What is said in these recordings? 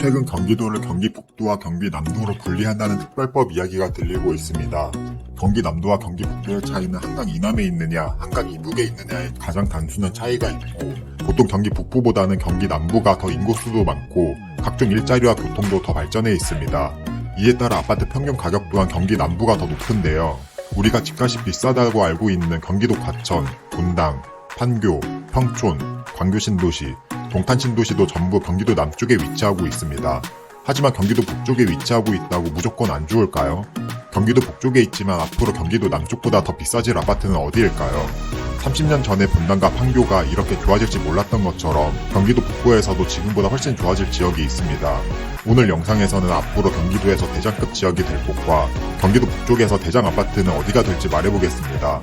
최근 경기도를 경기 북부와 경기 남부로 분리한다는 특별법 이야기가 들리고 있습니다. 경기 남부와 경기 북부의 차이는 한강 이남에 있느냐, 한강 이북에 있느냐의 가장 단순한 차이가 있고, 보통 경기 북부보다는 경기 남부가 더 인구수도 많고 각종 일자리와 교통도 더 발전해 있습니다. 이에 따라 아파트 평균 가격 또한 경기 남부가 더 높은데요. 우리가 집값이 비싸다고 알고 있는 경기도 과천, 분당, 판교, 평촌, 광교 신도시, 동탄 신도시도 전부 경기도 남쪽에 위치하고 있습니다. 하지만 경기도 북쪽에 위치하고 있다고 무조건 안 좋을까요? 경기도 북쪽에 있지만 앞으로 경기도 남쪽보다 더 비싸질 아파트는 어디일까요? 30년 전에 분당과 판교가 이렇게 좋아질지 몰랐던 것처럼 경기도 북부에서도 지금보다 훨씬 좋아질 지역이 있습니다. 오늘 영상에서는 앞으로 경기도에서 대장급 지역이 될 곳과 경기도 북쪽에서 대장 아파트는 어디가 될지 말해보겠습니다.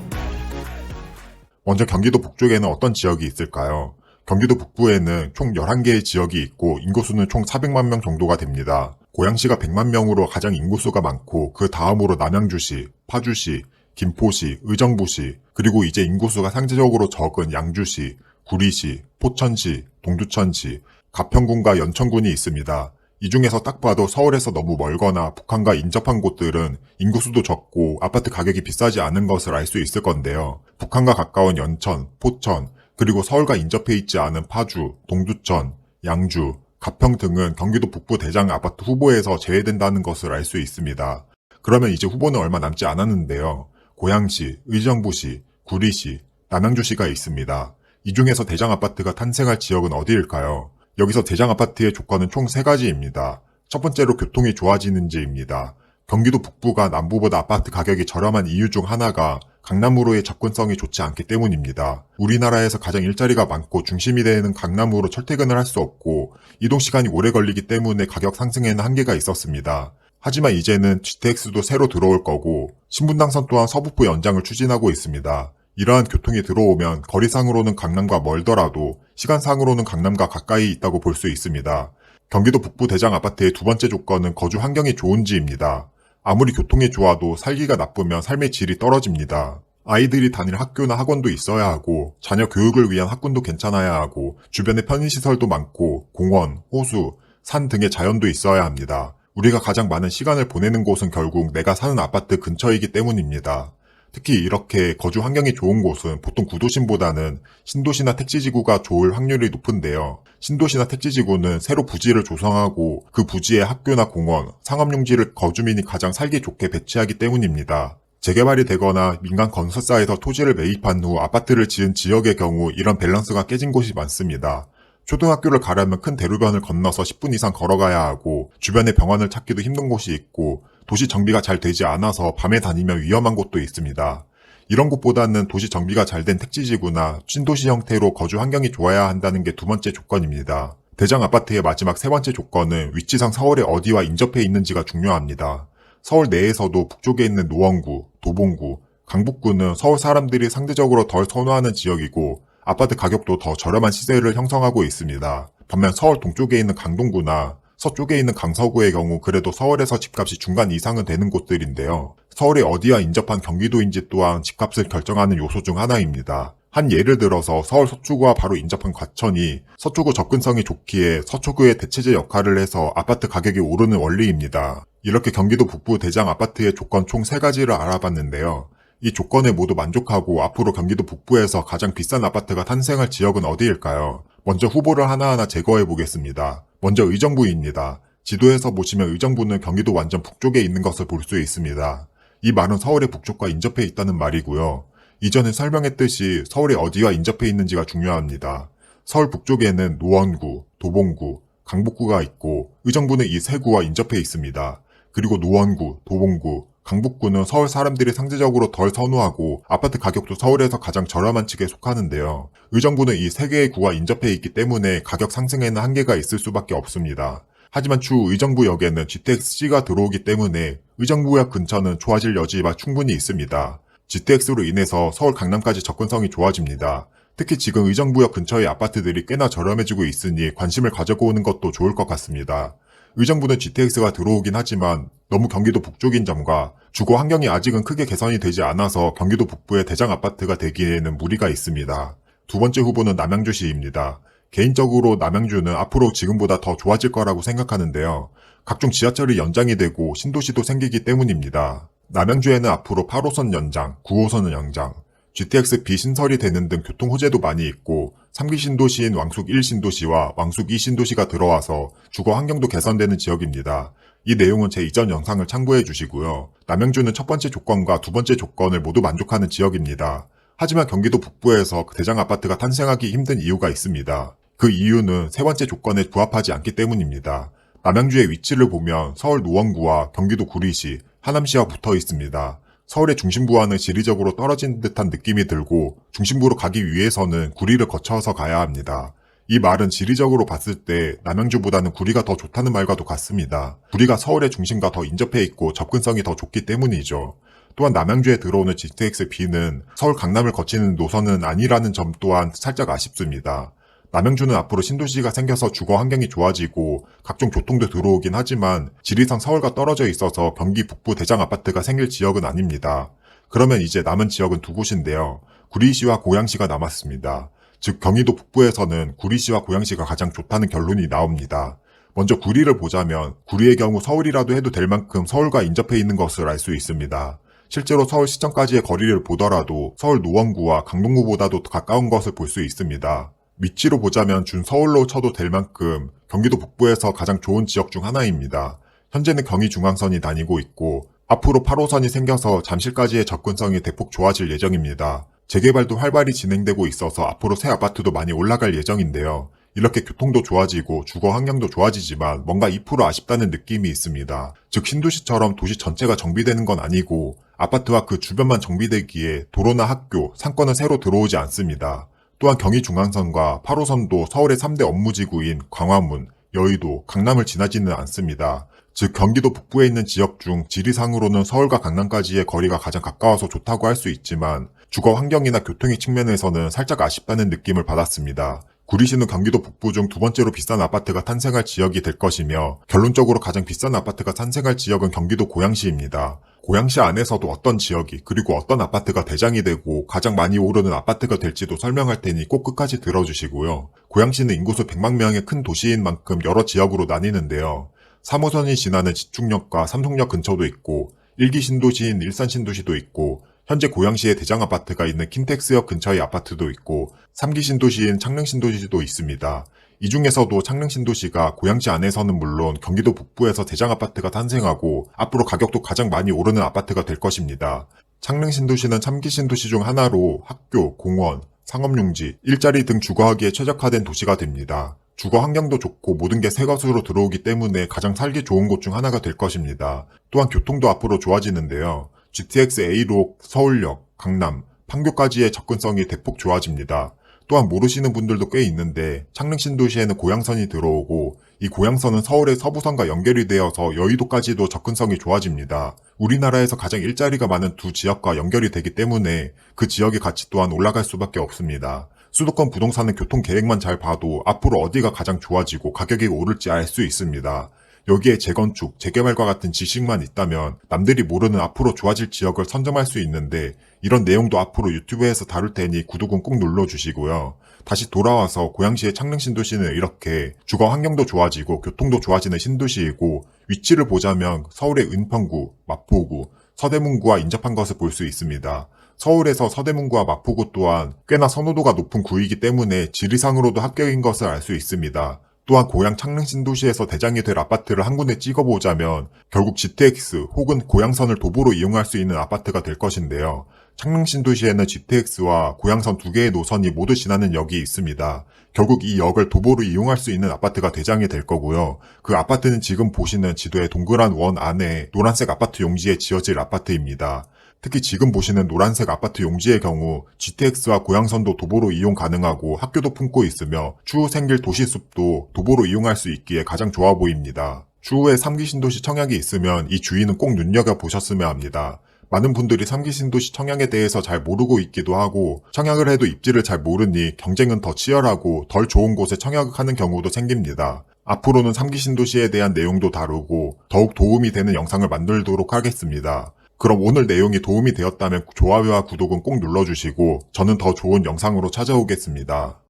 먼저 경기도 북쪽에는 어떤 지역이 있을까요? 경기도 북부에는 총 11개의 지역이 있고 인구수는 총 400만 명 정도가 됩니다. 고양시가 100만 명으로 가장 인구수가 많고 그 다음으로 남양주시, 파주시, 김포시, 의정부시, 그리고 이제 인구수가 상대적으로 적은 양주시, 구리시, 포천시, 동두천시, 가평군과 연천군이 있습니다. 이 중에서 딱 봐도 서울에서 너무 멀거나 북한과 인접한 곳들은 인구수도 적고 아파트 가격이 비싸지 않은 것을 알 수 있을 건데요. 북한과 가까운 연천, 포천, 그리고 서울과 인접해 있지 않은 파주, 동두천, 양주, 가평 등은 경기도 북부 대장 아파트 후보에서 제외된다는 것을 알 수 있습니다. 그러면 이제 후보는 얼마 남지 않았는데요. 고양시, 의정부시, 구리시, 남양주시가 있습니다. 이 중에서 대장 아파트가 탄생할 지역은 어디일까요? 여기서 대장 아파트의 조건은 총 3가지입니다. 첫 번째로 교통이 좋아지는지입니다. 경기도 북부가 남부보다 아파트 가격이 저렴한 이유 중 하나가 강남으로의 접근성이 좋지 않기 때문입니다. 우리나라에서 가장 일자리가 많고 중심이 되는 강남으로 출퇴근을 할 수 없고 이동시간이 오래 걸리기 때문에 가격 상승에는 한계가 있었습니다. 하지만 이제는 GTX도 새로 들어올 거고 신분당선 또한 서북부 연장을 추진하고 있습니다. 이러한 교통이 들어오면 거리상으로는 강남과 멀더라도 시간상으로는 강남과 가까이 있다고 볼 수 있습니다. 경기도 북부 대장 아파트의 두 번째 조건은 거주 환경이 좋은지입니다. 아무리 교통이 좋아도 살기가 나쁘면 삶의 질이 떨어집니다. 아이들이 다닐 학교나 학원도 있어야 하고 자녀 교육을 위한 학군도 괜찮아야 하고 주변에 편의시설도 많고 공원, 호수, 산 등의 자연도 있어야 합니다. 우리가 가장 많은 시간을 보내는 곳은 결국 내가 사는 아파트 근처이기 때문입니다. 특히 이렇게 거주 환경이 좋은 곳은 보통 구도심보다는 신도시나 택지지구가 좋을 확률이 높은데요. 신도시나 택지지구는 새로 부지를 조성하고 그 부지에 학교나 공원, 상업용지를 거주민이 가장 살기 좋게 배치하기 때문입니다. 재개발이 되거나 민간 건설사에서 토지를 매입한 후 아파트를 지은 지역의 경우 이런 밸런스가 깨진 곳이 많습니다. 초등학교를 가려면 큰 대로변을 건너서 10분 이상 걸어가야 하고 주변에 병원을 찾기도 힘든 곳이 있고 도시 정비가 잘 되지 않아서 밤에 다니면 위험한 곳도 있습니다. 이런 곳보다는 도시 정비가 잘 된 택지지구나 신도시 형태로 거주 환경이 좋아야 한다는 게 두 번째 조건입니다. 대장 아파트의 마지막 세 번째 조건은 위치상 서울의 어디와 인접해 있는지가 중요합니다. 서울 내에서도 북쪽에 있는 노원구, 도봉구, 강북구는 서울 사람들이 상대적으로 덜 선호하는 지역이고 아파트 가격도 더 저렴한 시세를 형성하고 있습니다. 반면 서울 동쪽에 있는 강동구나 서쪽에 있는 강서구의 경우 그래도 서울에서 집값이 중간 이상은 되는 곳들인데요. 서울의 어디와 인접한 경기도인지 또한 집값을 결정하는 요소 중 하나입니다. 한 예를 들어서 서울 서초구와 바로 인접한 과천이 서초구 접근성이 좋기에 서초구의 대체제 역할을 해서 아파트 가격이 오르는 원리입니다. 이렇게 경기도 북부 대장 아파트의 조건 총 3가지를 알아봤는데요. 이 조건에 모두 만족하고 앞으로 경기도 북부에서 가장 비싼 아파트가 탄생할 지역은 어디일까요? 먼저 후보를 하나하나 제거해 보겠습니다. 먼저 의정부입니다. 지도에서 보시면 의정부는 경기도 완전 북쪽에 있는 것을 볼 수 있습니다. 이 말은 서울의 북쪽과 인접해 있다는 말이고요. 이전에 설명했듯이 서울의 어디와 인접해 있는지가 중요합니다. 서울 북쪽에는 노원구, 도봉구, 강북구가 있고 의정부는 이 세 구와 인접해 있습니다. 그리고 노원구, 도봉구, 강북구는 서울 사람들이 상대적으로 덜 선호하고 아파트 가격도 서울에서 가장 저렴한 측에 속하는데요. 의정부는 이 세 개의 구와 인접해 있기 때문에 가격 상승에는 한계가 있을 수밖에 없습니다. 하지만 추후 의정부역에는 GTX-C가 들어오기 때문에 의정부역 근처는 좋아질 여지가 충분히 있습니다. GTX로 인해서 서울 강남까지 접근성이 좋아집니다. 특히 지금 의정부역 근처의 아파트들이 꽤나 저렴해지고 있으니 관심을 가져보는 것도 좋을 것 같습니다. 의정부는 GTX가 들어오긴 하지만 너무 경기도 북쪽인 점과 주거 환경이 아직은 크게 개선이 되지 않아서 경기도 북부의 대장 아파트가 되기에는 무리가 있습니다. 두 번째 후보는 남양주시입니다. 개인적으로 남양주는 앞으로 지금보다 더 좋아질 거라고 생각하는데요. 각종 지하철이 연장이 되고 신도시도 생기기 때문입니다. 남양주에는 앞으로 8호선 연장, 9호선 연장, GTX-B 신설이 되는 등 교통 호재도 많이 있고 3기 신도시인 왕숙 1 신도시와 왕숙 2 신도시가 들어와서 주거 환경도 개선되는 지역입니다. 이 내용은 제 이전 영상을 참고해 주시고요. 남양주는 첫 번째 조건과 두 번째 조건을 모두 만족하는 지역입니다. 하지만 경기도 북부에서 대장 아파트가 탄생하기 힘든 이유가 있습니다. 그 이유는 세 번째 조건에 부합하지 않기 때문입니다. 남양주의 위치를 보면 서울 노원구와 경기도 구리시, 하남시와 붙어 있습니다. 서울의 중심부와는 지리적으로 떨어진 듯한 느낌이 들고 중심부로 가기 위해서는 구리를 거쳐서 가야 합니다. 이 말은 지리적으로 봤을 때 남양주보다는 구리가 더 좋다는 말과도 같습니다. 구리가 서울의 중심과 더 인접해 있고 접근성이 더 좋기 때문이죠. 또한 남양주에 들어오는 GTX-B는 서울 강남을 거치는 노선은 아니라는 점 또한 살짝 아쉽습니다. 남양주는 앞으로 신도시가 생겨서 주거 환경이 좋아지고 각종 교통도 들어오긴 하지만 지리상 서울과 떨어져 있어서 경기 북부 대장 아파트가 생길 지역은 아닙니다. 그러면 이제 남은 지역은 두 곳인데요. 구리시와 고양시가 남았습니다. 즉 경기도 북부에서는 구리시와 고양시가 가장 좋다는 결론이 나옵니다. 먼저 구리를 보자면 구리의 경우 서울이라도 해도 될 만큼 서울과 인접해 있는 것을 알 수 있습니다. 실제로 서울시청까지의 거리를 보더라도 서울 노원구와 강동구보다도 더 가까운 것을 볼 수 있습니다. 위치로 보자면 준 서울로 쳐도 될 만큼 경기도 북부에서 가장 좋은 지역 중 하나입니다. 현재는 경의중앙선이 다니고 있고 앞으로 8호선이 생겨서 잠실까지의 접근성이 대폭 좋아질 예정입니다. 재개발도 활발히 진행되고 있어서 앞으로 새 아파트도 많이 올라갈 예정인데요. 이렇게 교통도 좋아지고 주거 환경도 좋아지지만 뭔가 2% 아쉽다는 느낌이 있습니다. 즉 신도시처럼 도시 전체가 정비되는 건 아니고 아파트와 그 주변만 정비되기에 도로나 학교, 상권은 새로 들어오지 않습니다. 또한 경의중앙선과 8호선도 서울의 3대 업무지구인 광화문, 여의도, 강남을 지나지는 않습니다. 즉 경기도 북부에 있는 지역 중 지리상으로는 서울과 강남까지의 거리가 가장 가까워서 좋다고 할 수 있지만 주거 환경이나 교통의 측면에서는 살짝 아쉽다는 느낌을 받았습니다. 구리시는 경기도 북부 중 두 번째로 비싼 아파트가 탄생할 지역이 될 것이며 결론적으로 가장 비싼 아파트가 탄생할 지역은 경기도 고양시입니다. 고양시 안에서도 어떤 지역이 그리고 어떤 아파트가 대장이 되고 가장 많이 오르는 아파트가 될지도 설명할 테니 꼭 끝까지 들어주시고요. 고양시는 인구수 100만 명의 큰 도시인 만큼 여러 지역으로 나뉘는데요. 3호선이 지나는 지축역과 삼성역 근처도 있고 1기 신도시인 일산 신도시도 있고 현재 고양시에 대장 아파트가 있는 킨텍스역 근처의 아파트도 있고 3기 신도시인 창릉 신도시도 있습니다. 이 중에서도 창릉 신도시가 고양시 안에서는 물론 경기도 북부에서 대장 아파트가 탄생하고 앞으로 가격도 가장 많이 오르는 아파트가 될 것입니다. 창릉 신도시는 3기 신도시 중 하나로 학교, 공원, 상업용지, 일자리 등 주거하기에 최적화된 도시가 됩니다. 주거 환경도 좋고 모든 게 새 것으로 들어오기 때문에 가장 살기 좋은 곳 중 하나가 될 것입니다. 또한 교통도 앞으로 좋아지는데요. GTX-A로 서울역, 강남, 판교까지의 접근성이 대폭 좋아집니다. 또한 모르시는 분들도 꽤 있는데 창릉 신도시에는 고양선이 들어오고 이 고양선은 서울의 서부선과 연결이 되어서 여의도까지도 접근성이 좋아집니다. 우리나라에서 가장 일자리가 많은 두 지역과 연결이 되기 때문에 그 지역의 가치 또한 올라갈 수밖에 없습니다. 수도권 부동산은 교통 계획만 잘 봐도 앞으로 어디가 가장 좋아지고 가격이 오를지 알 수 있습니다. 여기에 재건축, 재개발과 같은 지식만 있다면 남들이 모르는 앞으로 좋아질 지역을 선점할 수 있는데 이런 내용도 앞으로 유튜브에서 다룰 테니 구독은 꼭 눌러주시고요. 다시 돌아와서 고양시의 창릉 신도시는 이렇게 주거 환경도 좋아지고 교통도 좋아지는 신도시이고 위치를 보자면 서울의 은평구, 마포구, 서대문구와 인접한 것을 볼 수 있습니다. 서울에서 서대문구와 마포구 또한 꽤나 선호도가 높은 구이기 때문에 지리상으로도 합격인 것을 알 수 있습니다. 또한 고양 창릉 신도시에서 대장이 될 아파트를 한 군데 찍어보자면 결국 GTX 혹은 고양선을 도보로 이용할 수 있는 아파트가 될 것인데요. 창릉 신도시에는 GTX와 고양선 두 개의 노선이 모두 지나는 역이 있습니다. 결국 이 역을 도보로 이용할 수 있는 아파트가 대장이 될 거고요. 그 아파트는 지금 보시는 지도의 동그란 원 안에 노란색 아파트 용지에 지어질 아파트입니다. 특히 지금 보시는 노란색 아파트 용지의 경우 GTX와 고양선도 도보로 이용 가능하고 학교도 품고 있으며 추후 생길 도시숲도 도보로 이용할 수 있기에 가장 좋아 보입니다. 추후에 3기 신도시 청약이 있으면 이 주의는 꼭 눈여겨보셨으면 합니다. 많은 분들이 3기 신도시 청약에 대해서 잘 모르고 있기도 하고 청약을 해도 입지를 잘 모르니 경쟁은 더 치열하고 덜 좋은 곳에 청약하는 경우도 생깁니다. 앞으로는 3기 신도시에 대한 내용도 다루고 더욱 도움이 되는 영상을 만들도록 하겠습니다. 그럼 오늘 내용이 도움이 되었다면 좋아요와 구독은 꼭 눌러주시고 저는 더 좋은 영상으로 찾아오겠습니다.